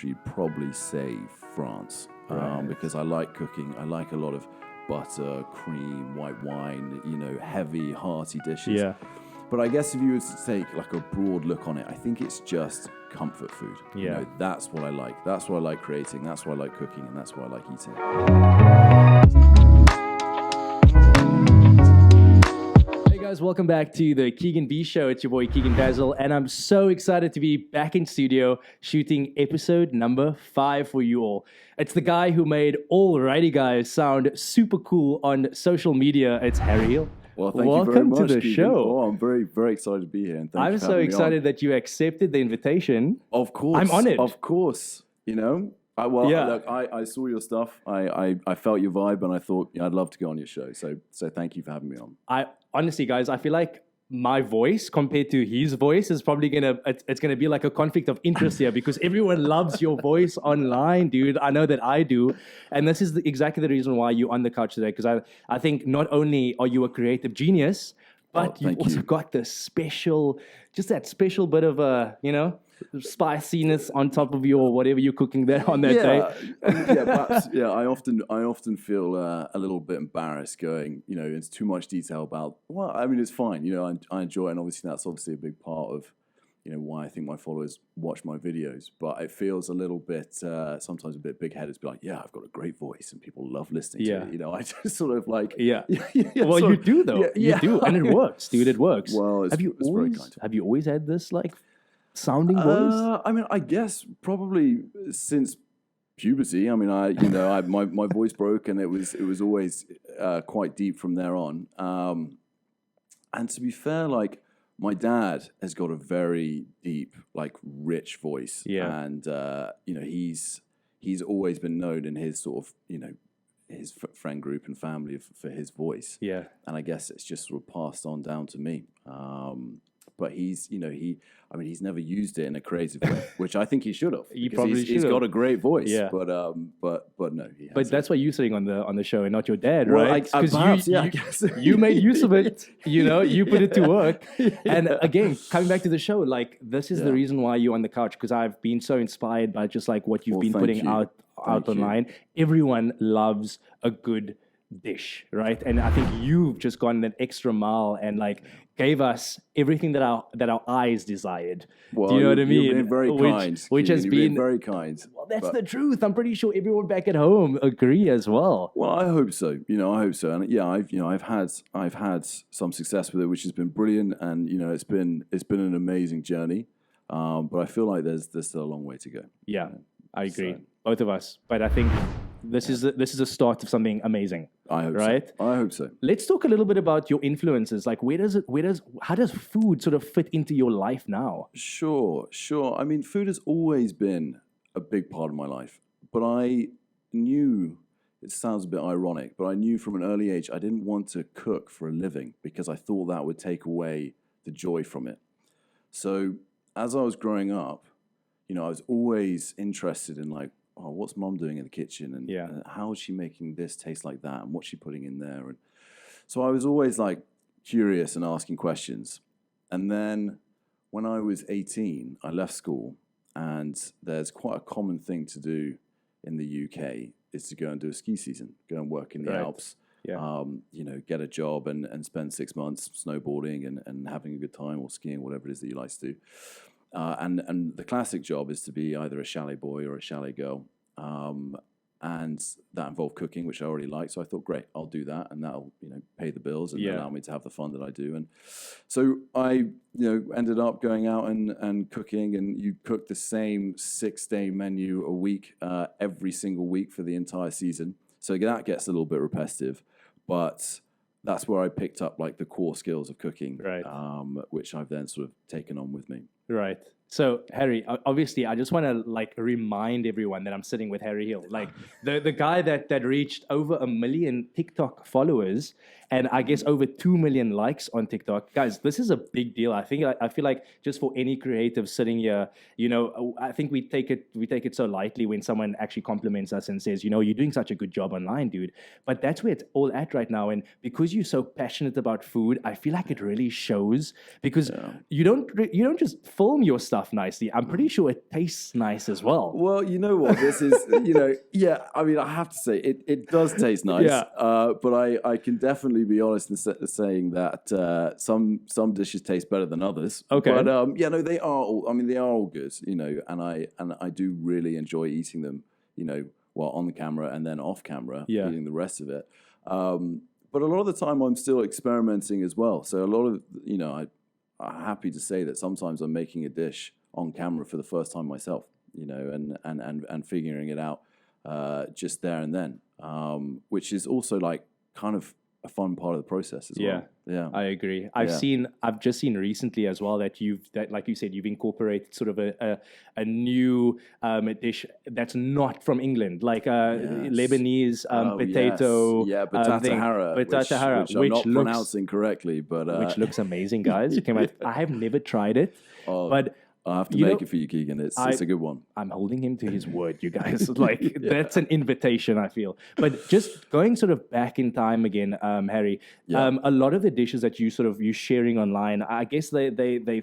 you'd probably say France, Right. because I like cooking. I like a lot of butter, cream, white wine, heavy, hearty dishes. Yeah. But I guess if you were to take like a broad look on it, I think it's just comfort food. Yeah. That's what I like. That's what I like creating. That's what I like cooking, and that's what I like eating. Hey guys, welcome back to the Keegan B Show. It's your boy Keegan Basil, and I'm so excited to be back in studio shooting episode number 5 for you all. It's the guy who made Alrighty Guys sound super cool on social media. It's Harry Hill. Well, thank Welcome you very much, to the Keegan. show. Oh, I'm very, very excited to be here. And thank I'm you for so having me on. excited that you accepted the invitation. Of course. I'm honored. Of course. I saw your stuff. I felt your vibe, and I thought I'd love to go on your show. So thank you for having me on. I honestly, guys, I feel like my voice compared to his voice is probably it's gonna be like a conflict of interest here because everyone loves your voice online, dude. I know that I do, and this is exactly the reason why you're on the couch today. Because I think not only are you a creative genius, but you've also got this special, just that special bit of spiciness on top of your whatever you're cooking there on that day. Perhaps, I often feel a little bit embarrassed going, it's too much detail about. Well, I mean, it's fine. I enjoy it, and obviously that's obviously a big part of, why I think my followers watch my videos. But it feels a little bit, sometimes a bit big-headed to be like, yeah, I've got a great voice, and people love listening to it. I just sort of like, Well, you do though. You do, and it works, dude. It works. Well, it's very kind. Have you always had this like sounding voice? I mean, I guess probably since puberty. I mean, my voice broke, and it was always quite deep from there on. And to be fair, like my dad has got a very deep, like rich voice. Yeah. And he's always been known in his sort of his friend group and family for his voice. Yeah. And I guess it's just sort of passed on down to me. But he's never used it in a creative way, which I think he should have. He's got a great voice. Yeah. But no. But that's why you're sitting on the show and not your dad, Well, right? Because you made use of it. You put it to work. And again, coming back to the show, like this is the reason why you're on the couch, because I've been so inspired by just like what you've been putting out online. Everyone loves a good dish, right? And I think you've just gone that extra mile and like gave us everything that our eyes desired. Well, do you know what I mean? You've been very kind. Which has been very kind. Well, that's the truth. I'm pretty sure everyone back at home agree as well. Well, I hope so. I hope so. And yeah, I've had some success with it, which has been brilliant. And it's been an amazing journey. But I feel like there's still a long way to go. Yeah, I agree. Both of us. But I think this is a start of something amazing. I hope right? So. I hope so. Let's talk a little bit about your influences. Like, how does food sort of fit into your life now? Sure. I mean, food has always been a big part of my life, but I knew, it sounds a bit ironic, but I knew from an early age I didn't want to cook for a living because I thought that would take away the joy from it. So as I was growing up, I was always interested in like, oh, what's mom doing in the kitchen? And how is she making this taste like that? And what's she putting in there? And so I was always like curious and asking questions. And then when I was 18, I left school, and there's quite a common thing to do in the UK is to go and do a ski season, go and work in the Alps, get a job and spend 6 months snowboarding and having a good time, or skiing, whatever it is that you like to do. And the classic job is to be either a chalet boy or a chalet girl. And that involved cooking, which I already liked. So I thought, great, I'll do that. And that'll, pay the bills and allow me to have the fun that I do. And so I, ended up going out and cooking, and you cook the same 6-day menu a week, every single week for the entire season. So that gets a little bit repetitive, but that's where I picked up like the core skills of cooking, right? Which I've then sort of taken on with me. Right. So Harry, obviously, I just want to like remind everyone that I'm sitting with Harry Hill, like the guy that reached over 1 million TikTok followers, and I guess over 2 million likes on TikTok. Guys, this is a big deal. I feel like just for any creative sitting here, I think we take it so lightly when someone actually compliments us and says, you're doing such a good job online, dude. But that's where it's all at right now. And because you're so passionate about food, I feel like it really shows, because you don't just film your stuff. stuff nicely, I'm pretty sure it tastes nice as well. Well, you know what? This is, yeah, I mean, I have to say, it does taste nice. Yeah. But I can definitely be honest in saying that some dishes taste better than others. Okay. But, no, they are all good, and I do really enjoy eating them, while on the camera and then off camera, eating the rest of it. But a lot of the time I'm still experimenting as well. So a lot of, I'm happy to say that sometimes I'm making a dish on camera for the first time myself, and figuring it out just there and then, which is also like kind of a fun part of the process as well. Yeah, I agree. I've just seen recently as well that like you said, you've incorporated sort of a new dish that's not from England, like Lebanese potato. Yes. Yeah, batata hara, which I'm not pronouncing correctly, but which looks amazing, guys. I have never tried it, but I'll have to make it for you, Keegan. It's a good one. I'm holding him to his word, you guys. Like, that's an invitation, I feel. But just going sort of back in time again, Harry, a lot of the dishes that you sharing online, I guess they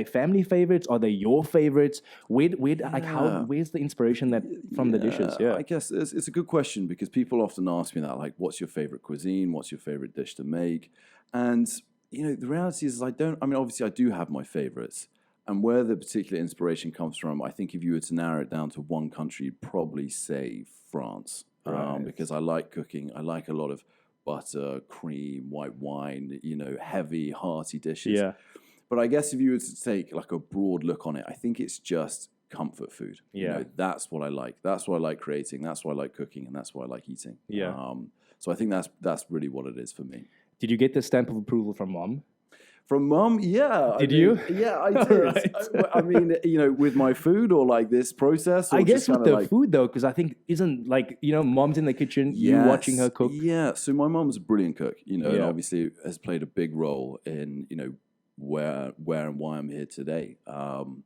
family favorites? Are they your favorites? Where's the inspiration from the dishes? Yeah, I guess it's a good question because people often ask me that, like, what's your favorite cuisine? What's your favorite dish to make? And, the reality is obviously I do have my favorites. And where the particular inspiration comes from, I think if you were to narrow it down to one country, you'd probably say France. Right. Because I like cooking. I like a lot of butter, cream, white wine, heavy, hearty dishes. Yeah. But I guess if you were to take like a broad look on it, I think it's just comfort food. Yeah. That's what I like. That's what I like creating. That's what I like cooking. And that's what I like eating. Yeah. So I think that's really what it is for me. Did you get the stamp of approval from mom? From mom, yeah. Did you? Yeah, I did. Right. With my food or like this process? Or I guess with the food though, because I think mom's in the kitchen, you watching her cook. Yeah, so my mom's a brilliant cook, and obviously has played a big role in, where and why I'm here today. But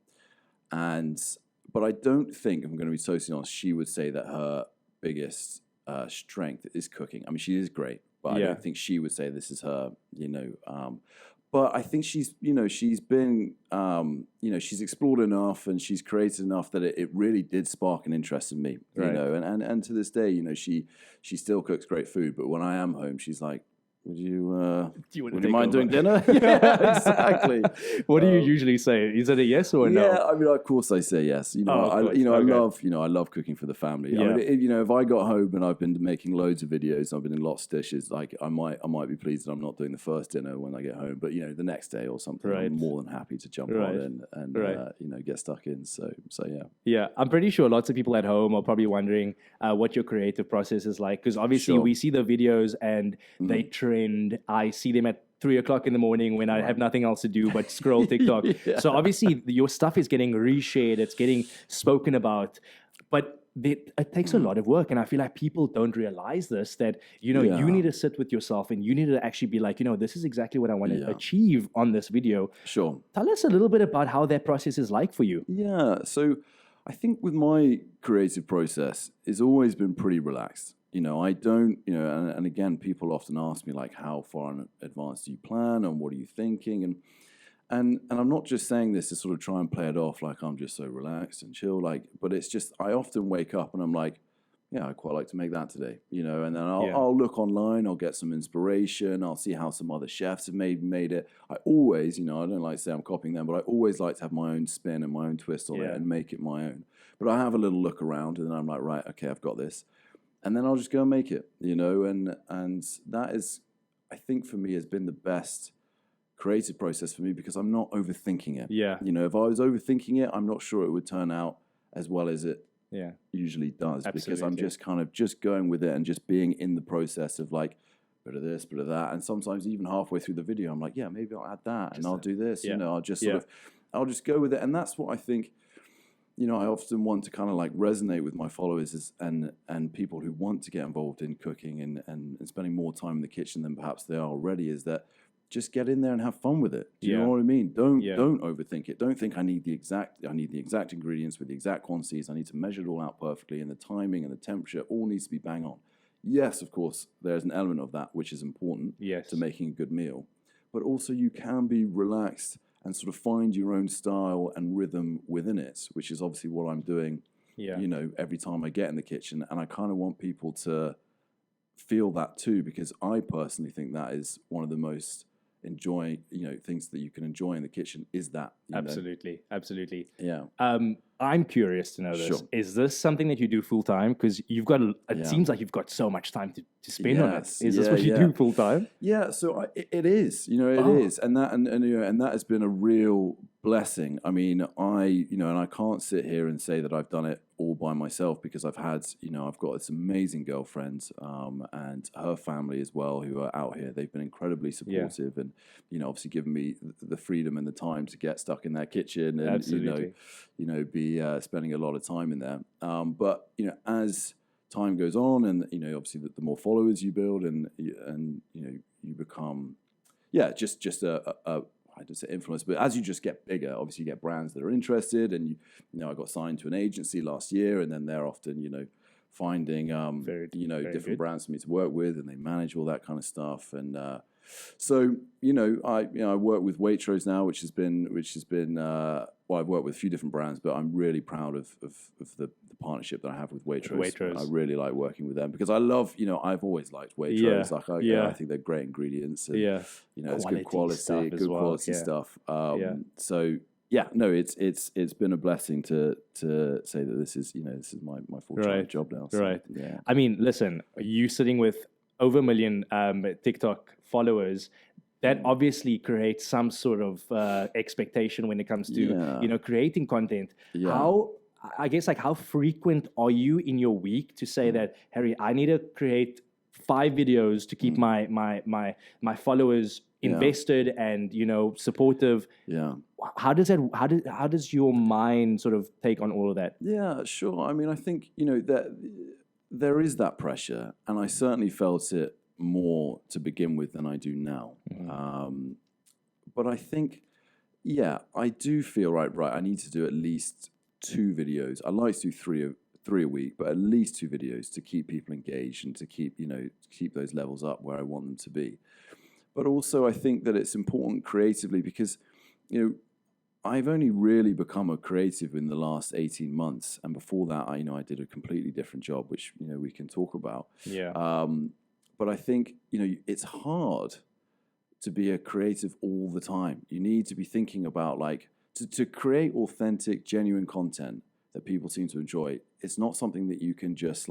I don't think, if I'm going to be totally honest, she would say that her biggest strength is cooking. I mean, she is great, but I don't think she would say this is her, But I think she's been, she's explored enough and she's created enough that it really did spark an interest in me, right. And to this day, she still cooks great food. But when I am home, she's like, would you mind doing dinner? Yeah, exactly. What do you usually say? Is it a yes or a no? Yeah, I mean, of course I say yes. I love cooking for the family. Yeah. I mean, if I got home and I've been making loads of videos, I've been in lots of dishes, like I might be pleased that I'm not doing the first dinner when I get home, but the next day or something, right. I'm more than happy to jump on and get stuck in. So yeah. Yeah, I'm pretty sure lots of people at home are probably wondering what your creative process is like, because obviously we see the videos and they trend. I see them at 3:00 in the morning when I have nothing else to do but scroll TikTok. So obviously your stuff is getting reshared, it's getting spoken about, but it takes a lot of work. And I feel like people don't realize this, that, you need to sit with yourself and you need to actually be like, this is exactly what I want to achieve on this video. Sure. Tell us a little bit about how that process is like for you. Yeah. So I think with my creative process, it's always been pretty relaxed. I don't, and again, people often ask me like, how far in advance do you plan and what are you thinking? And I'm not just saying this to sort of try and play it off like I'm just so relaxed and chill, but it's just, I often wake up and I'm like, yeah, I'd quite like to make that today, and then I'll look online, I'll get some inspiration, I'll see how some other chefs have made it. I always, I don't like to say I'm copying them, but I always like to have my own spin and my own twist on it and make it my own. But I have a little look around and then I'm like, right, okay, I've got this. And then I'll just go and make it, and that is, I think for me, has been the best creative process for me because I'm not overthinking it. Yeah. If I was overthinking it, I'm not sure it would turn out as well as it usually does. Absolutely. Because I'm just kind of just going with it and just being in the process of like, bit of this, bit of that. And sometimes even halfway through the video, I'm like, yeah, maybe I'll add that and I'll do this. I'll just I'll just go with it. And that's what I think, I often want to kind of like resonate with my followers and people who want to get involved in cooking and spending more time in the kitchen than perhaps they are already, is that just get in there and have fun with it. Do you know what I mean? Don't overthink it. Don't think I need the exact ingredients with the exact quantities. I need to measure it all out perfectly, and the timing and the temperature all needs to be bang on. Yes, of course, there's an element of that which is important to making a good meal. But also you can be relaxed and sort of find your own style and rhythm within it, which is obviously what I'm doing, Yeah. you know, every time I get in the kitchen. And I kind of want people to feel that too, because I personally think that is one of the most things that you can enjoy in the kitchen is that. Absolutely. Absolutely. Yeah. I'm curious to know this. Sure. Is this something that you do full time? Because you've got, it seems like you've got so much time to spend on it. Yes. Is this what you do full time? Yeah, so it is, it is, and that has been a real blessing. I mean, and I can't sit here and say that I've done it all by myself, because I've got this amazing girlfriend, and her family as well, who are out here. They've been incredibly supportive, and obviously given me the freedom and the time to get stuck in their kitchen, and Absolutely. be spending a lot of time in there. But as time goes on, and obviously the more followers you build, and you become just a I don't say influence, but as you just get bigger, obviously you get brands that are interested, and I got signed to an agency last year, and then they're often finding Very different good. brands for me to work with, and they manage all that kind of stuff. And so I work with Waitrose now, which has been well, I've worked with a few different brands, but I'm really proud of the partnership that I have with Waitrose. I really like working with them, because I love, I've always liked Waitrose. I think they're great ingredients, and it's good quality stuff. So no, it's been a blessing to say that this is my full-time job now. So, Right. Yeah. I mean, listen, you sitting with over 1 million TikTok followers, that obviously creates some sort of expectation when it comes to creating content. Yeah. How frequent are you in your week to say that, Harry, I need to create 5 videos to keep my followers invested and supportive? Yeah. How does your mind sort of take on all of that? Yeah, sure. I mean, I think that there is that pressure, and I certainly felt it more to begin with than I do now. But I think, I do feel right. I need to do at least 2 videos. I like to do three a week, but at least 2 videos to keep people engaged and to keep those levels up where I want them to be. But also, I think that it's important creatively, because I've only really become a creative in the last 18 months, and before that, I did a completely different job, which we can talk about. Yeah. But I think it's hard to be a creative all the time. You need to be thinking about to create authentic, genuine content that people seem to enjoy. It's not something that you can just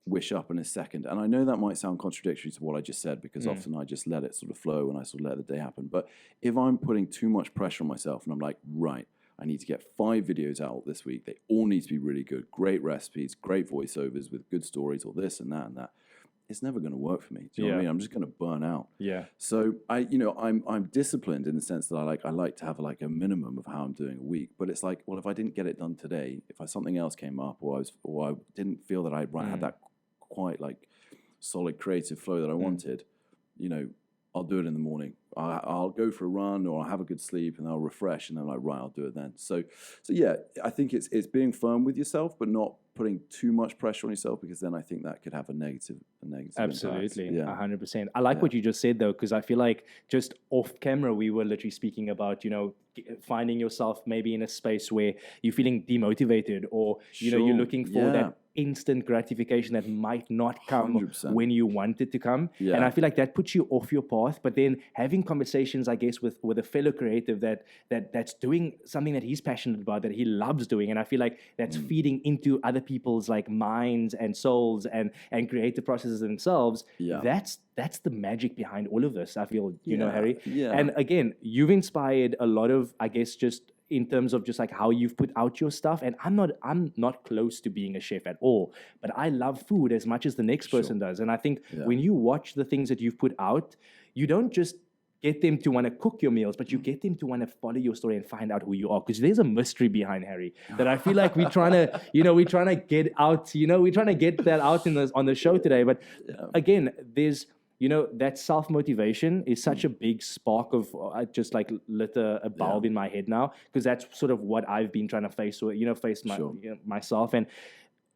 wish up in a second. And I know that might sound contradictory to what I just said, because often I just let it sort of flow and I sort of let the day happen. But if I'm putting too much pressure on myself and I'm like, right, I need to get 5 videos out this week. They all need to be really good, great recipes, great voiceovers with good stories, or this and that and that. It's never going to work for me. Do you know what I mean? I'm just going to burn out. Yeah. So I'm disciplined in the sense that I like to have a minimum of how I'm doing a week. But it's well, if I didn't get it done today, if something else came up, or I didn't feel that I had that quite solid creative flow that I wanted, I'll do it in the morning. I'll go for a run, or I'll have a good sleep, and I'll refresh, and then right, I'll do it then. So yeah, I think it's being firm with yourself, but not putting too much pressure on yourself, because then I think that could have a negative Absolutely, impact. 100%. I like what you just said, though, because I feel like just off camera, we were literally speaking about, finding yourself maybe in a space where you're feeling demotivated, or, you're looking for that instant gratification that might not come 100%. when you want it to come. Yeah. And I feel like that puts you off your path. But then having conversations, I guess, with a fellow creative that's doing something that he's passionate about, that he loves doing, and I feel like that's feeding into other people's minds and souls and creative processes themselves. Yeah. That's the magic behind all of this, I feel, Harry. Yeah. And again, you've inspired a lot of, I guess, just in terms of just how you've put out your stuff. And I'm not close to being a chef at all, but I love food as much as the next person does. And I think when you watch the things that you've put out, you don't just get them to want to cook your meals, but you get them to want to follow your story and find out who you are. Because there's a mystery behind Harry that I feel like we're trying to get out, we're trying to get that out on the show today. But again, there's, that self-motivation is such a big spark of, I just lit a bulb in my head now, because that's sort of what I've been trying to face myself. And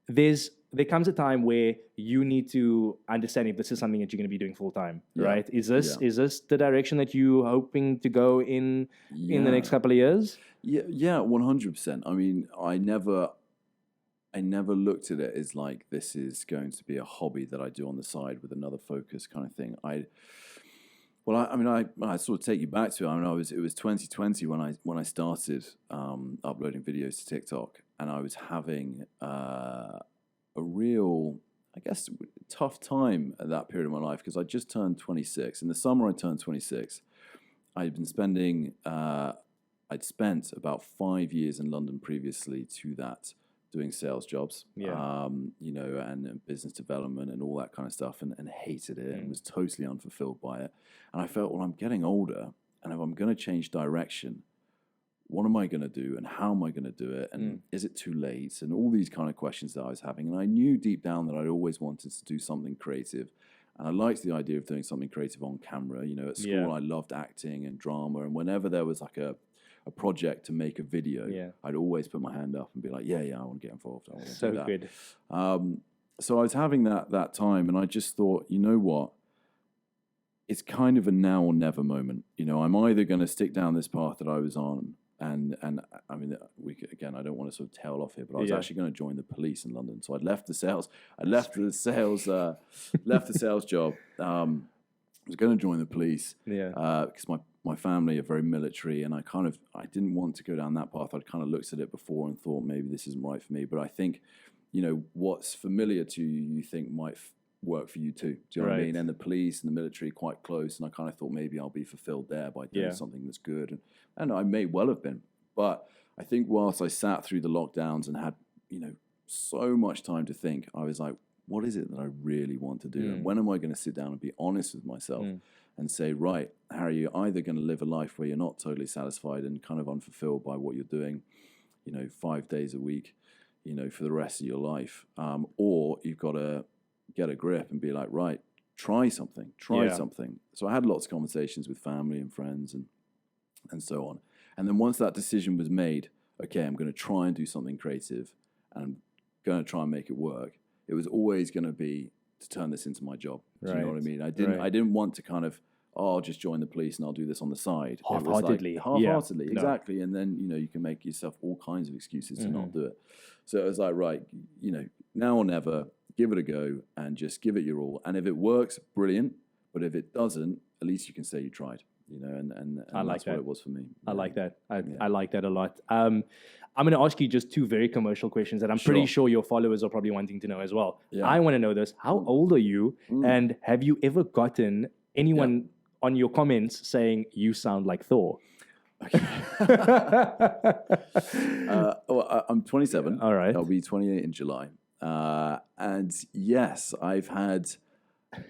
there's there comes a time where you need to understand if this is something that you're going to be doing full time, right? Is this the direction that you're hoping to go in the next couple of years? Yeah, 100%. I mean, I never looked at it as like this is going to be a hobby that I do on the side with another focus kind of thing. I sort of take you back to it. I mean, it was 2020 when I started uploading videos to TikTok, and I was having a real, I guess, tough time at that period of my life because I just turned 26. In the summer, I turned 26. I'd spent about 5 years in London previously to that, doing sales jobs, and business development and all that kind of stuff, and hated it and was totally unfulfilled by it. And I felt, well, I'm getting older, and if I'm going to change direction, what am I going to do, and how am I going to do it, and is it too late, and all these kind of questions that I was having. And I knew deep down that I'd always wanted to do something creative, and I liked the idea of doing something creative on camera. At school, I loved acting and drama, and whenever there was like a project to make a video, I'd always put my hand up and be like, yeah, I want to get involved. I want to do that. Good. So I was having that time, and I just thought, you know what? It's kind of a now or never moment. I'm either going to stick down this path that I was on, and I mean, I don't want to sort of tail off here, but I was actually going to join the police in London. So I'd left the sales job. I was going to join the police because my family are very military, and I didn't want to go down that path. I'd kind of looked at it before and thought maybe this isn't right for me. But I think, what's familiar to you, you think might work for you too. Do you know what I mean? And the police and the military quite close, and I kind of thought maybe I'll be fulfilled there by doing something that's good. And I may well have been, but I think whilst I sat through the lockdowns and had so much time to think, I was like, what is it that I really want to do? And when am I going to sit down and be honest with myself and say, right, Harry, you're either going to live a life where you're not totally satisfied and kind of unfulfilled by what you're doing, 5 days a week, for the rest of your life, or you've got to get a grip and be like, right, try something. So I had lots of conversations with family and friends and so on. And then once that decision was made, okay, I'm going to try and do something creative, and I'm going to try and make it work. It was always going to be to turn this into my job. Do you know what I mean? I didn't want to kind of, I'll just join the police and I'll do this on the side. Half-heartedly. Half-heartedly, exactly. And then, you can make yourself all kinds of excuses to not do it. So it was like, right, now or never, give it a go and just give it your all. And if it works, brilliant. But if it doesn't, at least you can say you tried. And I like that's what it was for me. I like that. I like that a lot. I'm going to ask you just two very commercial questions that I'm pretty sure your followers are probably wanting to know as well. Yeah. I want to know this. How old are you? And have you ever gotten anyone on your comments saying you sound like Thor? Okay. I'm 27. All right. I'll be 28 in July. And yes, I've had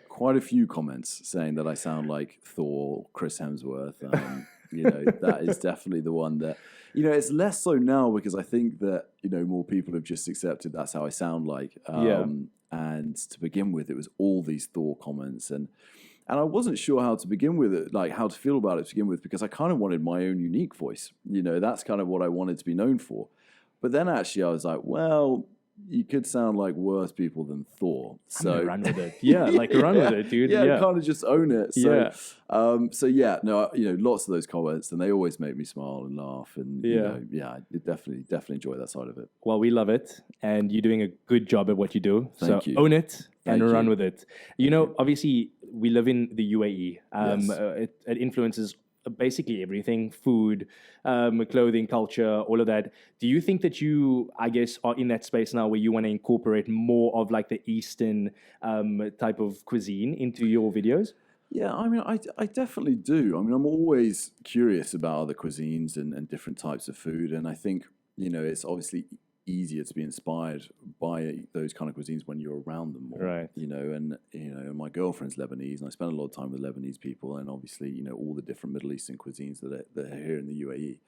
quite a few comments saying that I sound like Thor, Chris Hemsworth. That is definitely the one that, it's less so now because I think that, more people have just accepted that's how I sound like. And to begin with, it was all these Thor comments, and I wasn't sure how to begin with it, like how to feel about it to begin with, because I kind of wanted my own unique voice. That's kind of what I wanted to be known for. But then actually I was like, well, you could sound like worse people than Thor. So run with it. Yeah, run with it, dude. Yeah, kind of just own it. So, lots of those comments, and they always make me smile and laugh. And I definitely enjoy that side of it. Well, we love it, and you're doing a good job at what you do. Thank you. Own it and run with it. Obviously, we live in the UAE. It influences basically everything: food, clothing, culture, all of that. Do you think that you, I guess, are in that space now where you want to incorporate more of like the Eastern type of cuisine into your videos? Yeah, I mean, I definitely do. I mean, I'm always curious about other cuisines and different types of food. And I think, it's obviously easier to be inspired by those kind of cuisines when you're around them more. Right. And my girlfriend's Lebanese, and I spend a lot of time with Lebanese people, and obviously, all the different Middle Eastern cuisines that are here in the UAE.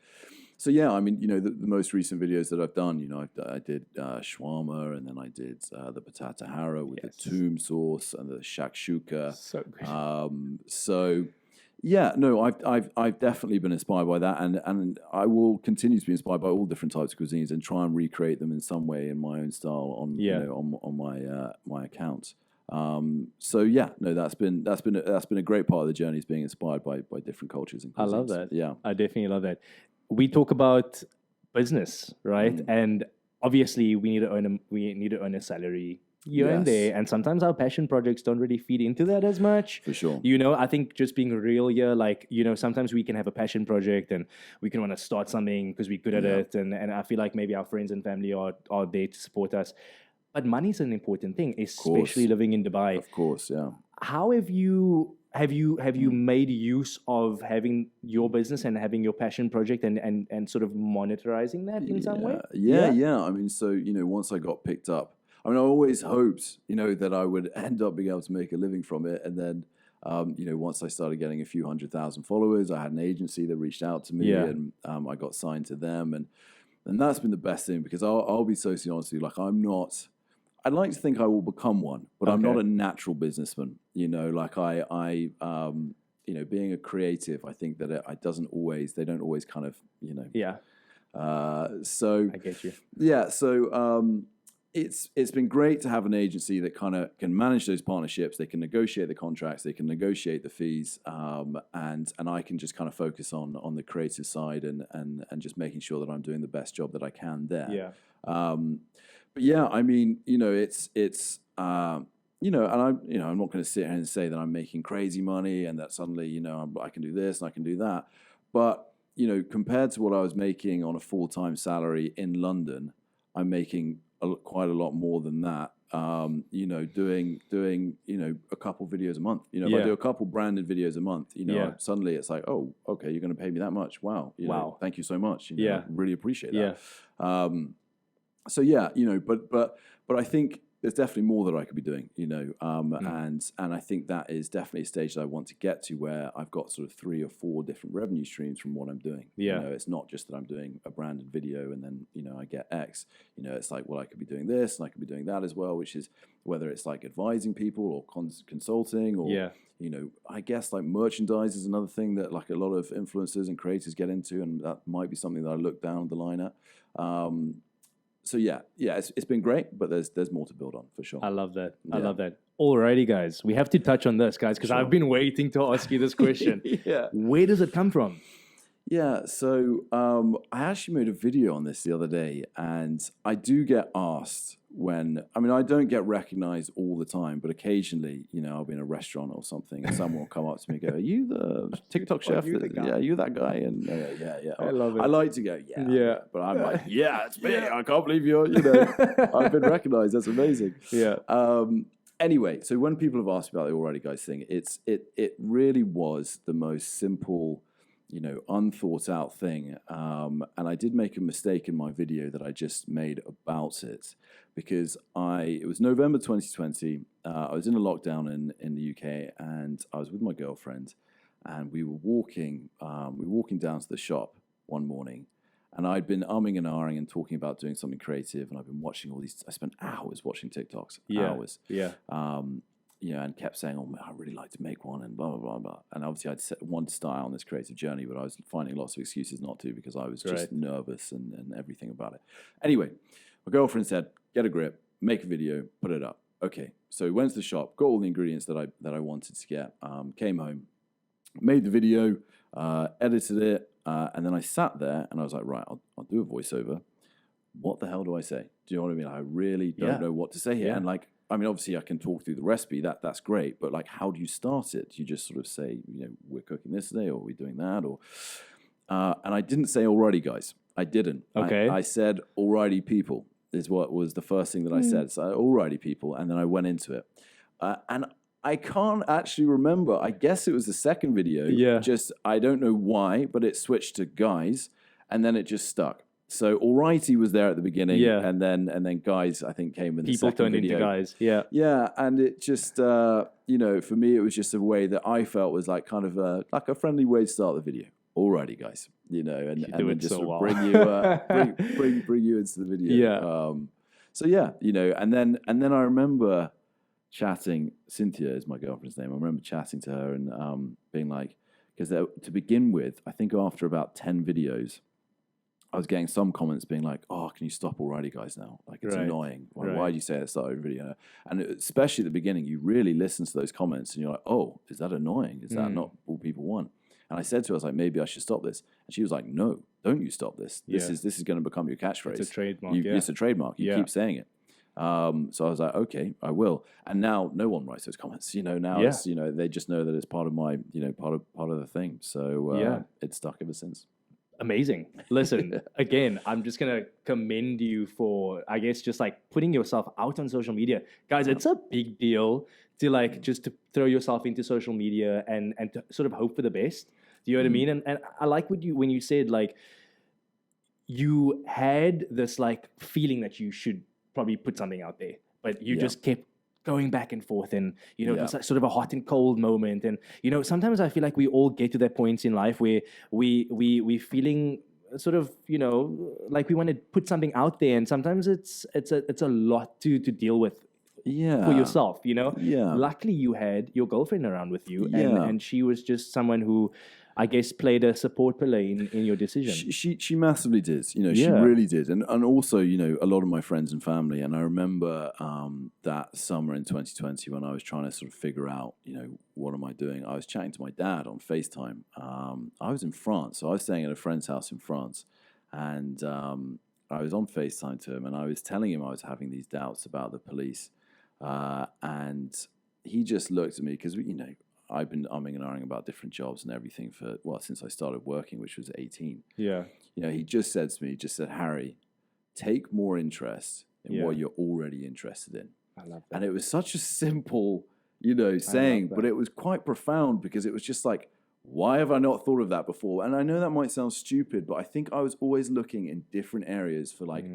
So yeah, I mean, the most recent videos that I've done, I did shawarma, and then I did the patata hara with the toom sauce and the shakshuka. So good. So Yeah, no, I've definitely been inspired by that, and I will continue to be inspired by all different types of cuisines and try and recreate them in some way in my own style on Yeah. on my my account. So yeah, no, that's been a great part of the journey is being inspired by different cultures and I cuisines. love that. Yeah, I definitely love that. We talk about business, right? Mm. And obviously, we need to earn a salary here and Yes. there, and sometimes our passion projects don't really feed into that as much. for sure. You know, I think just being real here, like, you know, sometimes we can have a passion project and we can want to start something because we're good at Yeah. it. And I feel like maybe our friends and family are there to support us. But money's an important thing, especially living in Dubai. Of course, yeah. How have you made use of having your business and having your passion project and sort of monetizing that in some way? Yeah. I mean, so once I got picked up, I mean, I always hoped, that I would end up being able to make a living from it, and then, once I started getting a few 100,000 followers, I had an agency that reached out to me, Yeah. and I got signed to them, and that's been the best thing because I'll be so honest with you, like I'm not. I'd like to think I will become one, but I'm not Okay. a natural businessman. Like being a creative, I think that they don't always kind of, Yeah, so I get you. yeah, so it's been great to have an agency that kind of can manage those partnerships. They can negotiate the contracts, they can negotiate the fees, and I can just kind of focus on the creative side and just making sure that I'm doing the best job that I can there. Yeah. But yeah, I mean, it's and I'm not going to sit here and say that I'm making crazy money and that suddenly, I can do this and I can do that. But, compared to what I was making on a full-time salary in London, I'm making quite a lot more than that. Doing a couple videos a month. If I do a couple branded videos a month, suddenly it's like, oh, okay, you're going to pay me that much. Wow. Wow. Thank you so much. Yeah. I really appreciate Yeah. that. So yeah, but I think there's definitely more that I could be doing, and I think that is definitely a stage that I want to get to where I've got sort of 3 or 4 different revenue streams from what I'm doing. Yeah. It's not just that I'm doing a branded video and then, I get X, it's like, well, I could be doing this and I could be doing that as well, which is whether it's like advising people or consulting or, Yeah. I guess like merchandise is another thing that like a lot of influencers and creators get into, and that might be something that I look down the line at. So yeah, it's been great, but there's more to build on for sure. I love that. I Yeah. love that. Alrighty, guys, we have to touch on this, guys, because I've been waiting to ask you this question. Yeah. Where does it come from? Yeah, so I actually made a video on this the other day, and I do get asked I don't get recognized all the time, but occasionally, I'll be in a restaurant or something, and someone will come up to me and go, "Are you the TikTok chef? you the guy?" Yeah, you that guy?" And yeah. I love it. I like to go, Yeah. but I'm like, yeah, it's me. I can't believe I've been recognized. That's amazing. Yeah. Anyway, so when people have asked me about the Alrighty Guys thing, it really was the most simple, unthought out thing. And I did make a mistake in my video that I just made about it because it was November 2020. I was in a lockdown in the UK, and I was with my girlfriend, and we were walking down to the shop one morning, and I'd been umming and ahhing and talking about doing something creative, and I've been watching I spent hours watching TikToks, hours. Yeah. And kept saying, "Oh man, I'd really like to make one," and blah blah blah blah. And obviously, wanted to start on this creative journey, but I was finding lots of excuses not to because I was just nervous and everything about it. Anyway, my girlfriend said, "Get a grip, make a video, put it up." Okay, so we went to the shop, got all the ingredients that I wanted to get, came home, made the video, edited it, and then I sat there and I was like, right, I'll do a voiceover. What the hell do I say? Do you know what I mean? I really don't know what to say here. Yeah. And obviously I can talk through the recipe. That's great. But how do you start it? Do you just sort of say, we're cooking this today, or we're doing that, or and I didn't say alrighty, guys. I didn't. Okay. I said alrighty, people is what was the first thing that I said. So alrighty, people, and then I went into it, and I can't actually remember. I guess it was the second video. Yeah. Just I don't know why, but it switched to guys, and then it just stuck. So alrighty was there at the beginning, and then guys I think came in the People second turned video. into guys. Yeah. Yeah, and it just for me it was just a way that I felt was like kind of like a friendly way to start the video. Alrighty, guys, and then just sort of bring you bring you into the video. Yeah. So yeah, and then I remember chatting. Cynthia is my girlfriend's name. I remember chatting to her and being like, because to begin with, I think after about 10 videos, I was getting some comments being like, "Oh, can you stop already, guys? Now, like it's annoying. Why do you say it at the start of every video?" And especially at the beginning, you really listen to those comments, and you're like, "Oh, is that annoying? Is that not what people want?" And I said to her, "I was like, maybe I should stop this." And she was like, "No, don't you stop this. This is going to become your catchphrase. It's a trademark. It's a trademark. You keep saying it." So I was like, "Okay, I will." And now no one writes those comments. Now it's they just know that it's part of my part of the thing. So it's stuck ever since. Amazing. Listen, again, I'm just going to commend you for, I guess, just like putting yourself out on social media. Guys, it's a big deal to like just to throw yourself into social media and to sort of hope for the best. Do you know what I mean? And I like when you said like you had this like feeling that you should probably put something out there, but you just kept going back and forth, and it was like sort of a hot and cold moment. And sometimes I feel like we all get to that point in life where we feeling sort of like we want to put something out there, and sometimes it's a lot to deal with for yourself. Luckily you had your girlfriend around with you, and she was just someone who I guess played a support pillar in your decision. She massively did. She really did. And also, a lot of my friends and family. And I remember that summer in 2020 when I was trying to sort of figure out, what am I doing? I was chatting to my dad on FaceTime. I was in France. So I was staying at a friend's house in France. And I was on FaceTime to him, and I was telling him I was having these doubts about the police. And he just looked at me because, I've been umming and ahhing about different jobs and everything since I started working, which was 18. Yeah. He just said to me, Harry, take more interest in what you're already interested in. I love that. And it was such a simple, saying, but it was quite profound because it was just like, why have I not thought of that before? And I know that might sound stupid, but I think I was always looking in different areas for like,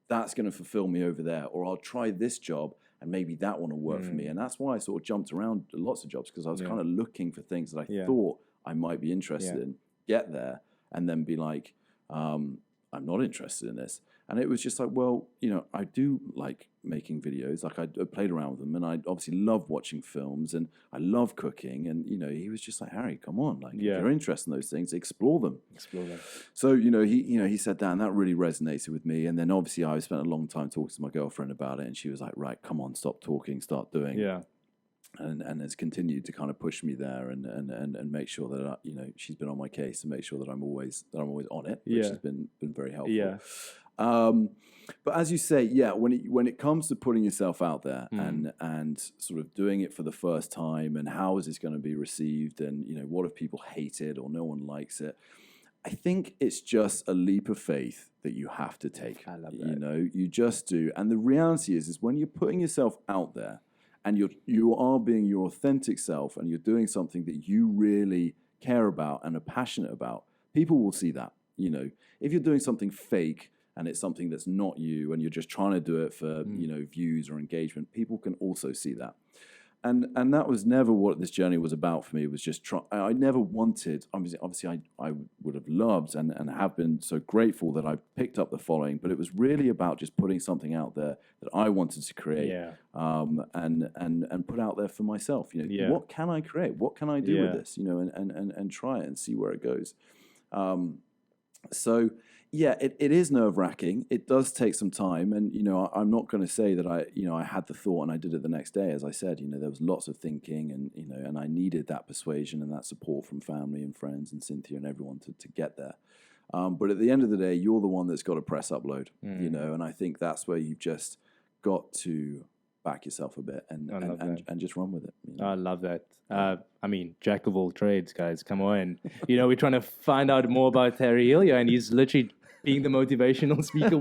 that's going to fulfill me over there, or I'll try this job and maybe that one will work for me. And that's why I sort of jumped around lots of jobs, because I was kind of looking for things that I thought I might be interested in, get there, and then be like, I'm not interested in this. And it was just like, well, I do like making videos. Like I played around with them, and I obviously love watching films, and I love cooking. And, he was just like, Harry, come on. Like, if you're interested in those things, explore them. So, he said that, and that really resonated with me. And then obviously I spent a long time talking to my girlfriend about it, and she was like, right, come on, stop talking, start doing. Yeah. And has continued to kind of push me there and make sure that she's been on my case and make sure that I'm always on it, which has been very helpful. Yeah. But as you say, when it comes to putting yourself out there and sort of doing it for the first time, and how is this going to be received, and what if people hate it or no one likes it, I think it's just a leap of faith that you have to take. I love that. You just do. And the reality is when you're putting yourself out there, and you are being your authentic self, and you're doing something that you really care about and are passionate about, people will see that. If you're doing something fake and it's something that's not you, and you're just trying to do it for views or engagement, people can also see that. And that was never what this journey was about for me. It was just I never wanted, obviously I would have loved and have been so grateful that I picked up the following, but it was really about just putting something out there that I wanted to create, and put out there for myself. What can I create? What can I do with this? And try it and see where it goes. So it is nerve-wracking. It does take some time, and I'm not going to say that I had the thought and I did it the next day. As I said, there was lots of thinking, and and I needed that persuasion and that support from family and friends and Cynthia and everyone to get there. But at the end of the day, you're the one that's got to press upload. And I think that's where you've just got to back yourself a bit and just run with it. I love that. Jack of all trades, guys. Come on. We're trying to find out more about Harry Hillier, and he's literally being the motivational speaker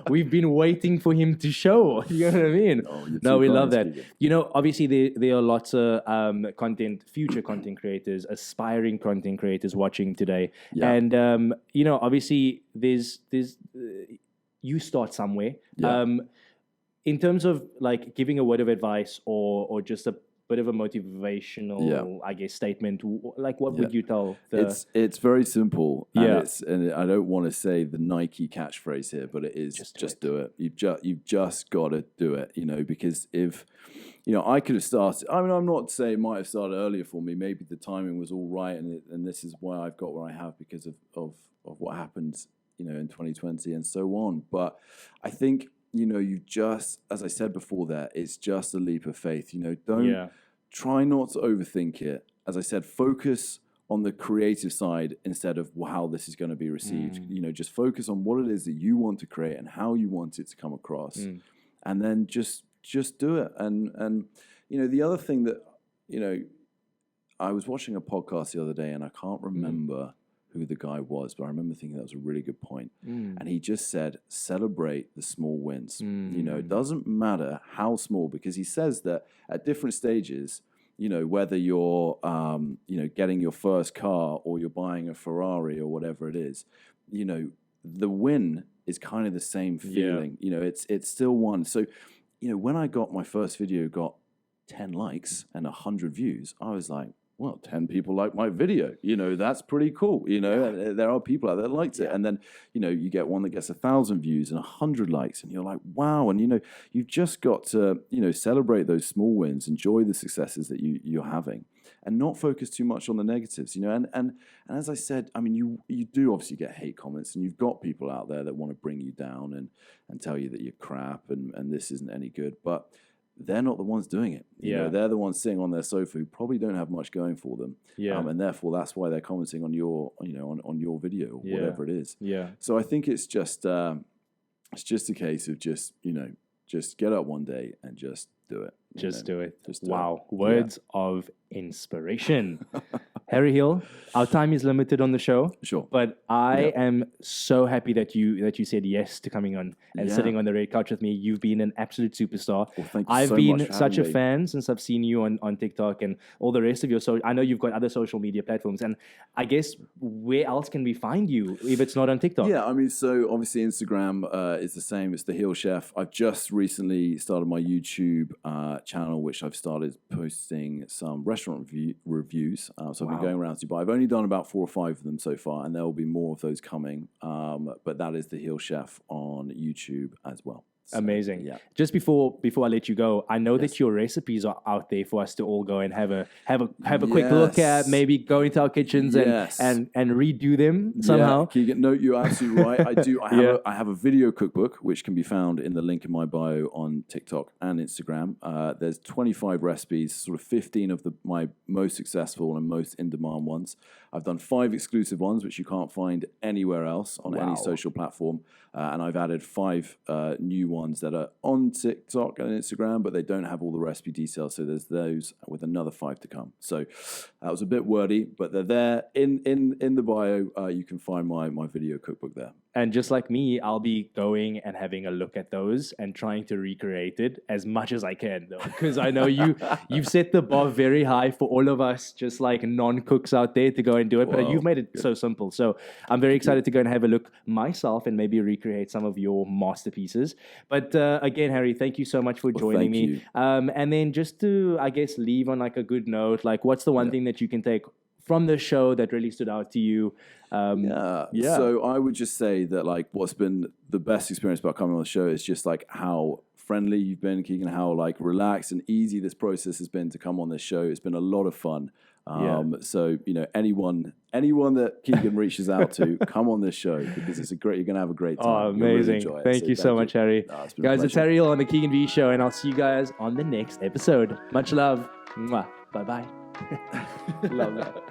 we've been waiting for him to show. You know what I mean? No, we love that. Obviously there are lots of future content creators, aspiring content creators watching today. Yeah. And obviously there's you start somewhere. Yeah. In terms of like giving a word of advice or just a bit of a motivational, I guess, statement, like what would you tell the... It's very simple. Yeah. And I don't want to say the Nike catchphrase here, but it is just do it. You've just got to do it, because if, I could have started, I mean, I'm not saying it might have started earlier for me. Maybe the timing was all right. And this is why I've got where I have because of what happened, in 2020 and so on. But I think, you just, as I said before there, it's just a leap of faith. Don't try not to overthink it. As I said, focus on the creative side instead of how this is going to be received. Just focus on what it is that you want to create and how you want it to come across. And then just do it. And the other thing that, I was watching a podcast the other day and I can't remember who the guy was, but I remember thinking that was a really good point. And he just said, celebrate the small wins. It doesn't matter how small, because he says that at different stages, whether you're, getting your first car or you're buying a Ferrari or whatever it is, the win is kind of the same feeling. It's still one. So, when I got my first video got 10 likes and 100 views, I was like, well, 10 people like my video, that's pretty cool. There are people out there that liked it. And then, you get one that gets 1,000 views and 100 likes and you're like, wow. And, you've just got to, celebrate those small wins, enjoy the successes that you're having and not focus too much on the negatives, and as I said, I mean, you do obviously get hate comments and you've got people out there that want to bring you down and tell you that you're crap and this isn't any good, but they're not the ones doing it. They're the ones sitting on their sofa who probably don't have much going for them. And therefore that's why they're commenting on your, on your video or whatever it is. So I think it's just a case of just get up one day and just do it. Just do it. Just do wow. it. Words of inspiration. Harry Hill, our time is limited on the show. Sure. But I am so happy that you said yes to coming on and sitting on the red couch with me. You've been an absolute superstar. Well, thank you I've so been much for such a having me. fan since I've seen you on TikTok and all the rest of your I know you've got other social media platforms, and I guess where else can we find you if it's not on TikTok? Yeah, I mean, so obviously Instagram is the same. It's the Heel Chef. I've just recently started my YouTube channel, which I've started posting some restaurant reviews. So I've been going around Dubai. I've only done about 4 or 5 of them so far, and there will be more of those coming. But that is the Heel Chef on YouTube as well. So, amazing. Yeah. Just before I let you go, I know that your recipes are out there for us to all go and have a quick look at, maybe go into our kitchens and redo them somehow. Yeah, Keegan, no, you're absolutely right. I have a video cookbook which can be found in the link in my bio on TikTok and Instagram. There's 25 recipes, sort of 15 of my most successful and most in-demand ones. I've done 5 exclusive ones which you can't find anywhere else on any social platform. And I've added 5 new ones that are on TikTok and Instagram, but they don't have all the recipe details. So there's those with another 5 to come. So that was a bit wordy, but they're there in the bio. You can find my video cookbook there. And just like me, I'll be going and having a look at those and trying to recreate it as much as I can, though, because I know you've set the bar very high for all of us, just like non-cooks out there, to go and do it. But you've made it so simple. So I'm very excited to go and have a look myself and maybe recreate some of your masterpieces. But again, Harry, thank you so much for joining me. And then just to, I guess, leave on like a good note, like what's the one thing that you can take from the show that really stood out to you? So I would just say that like what's been the best experience about coming on the show is just like how friendly you've been, Keegan, how like relaxed and easy this process has been to come on this show. It's been a lot of fun. So, anyone that Keegan reaches out to, come on this show because you're going to have a great time. Oh, amazing. Really thank you so much, Harry. Guys, it's Harry Hill on the Keegan V Show, and I'll see you guys on the next episode. Much love. Mwah. Bye-bye. Love that.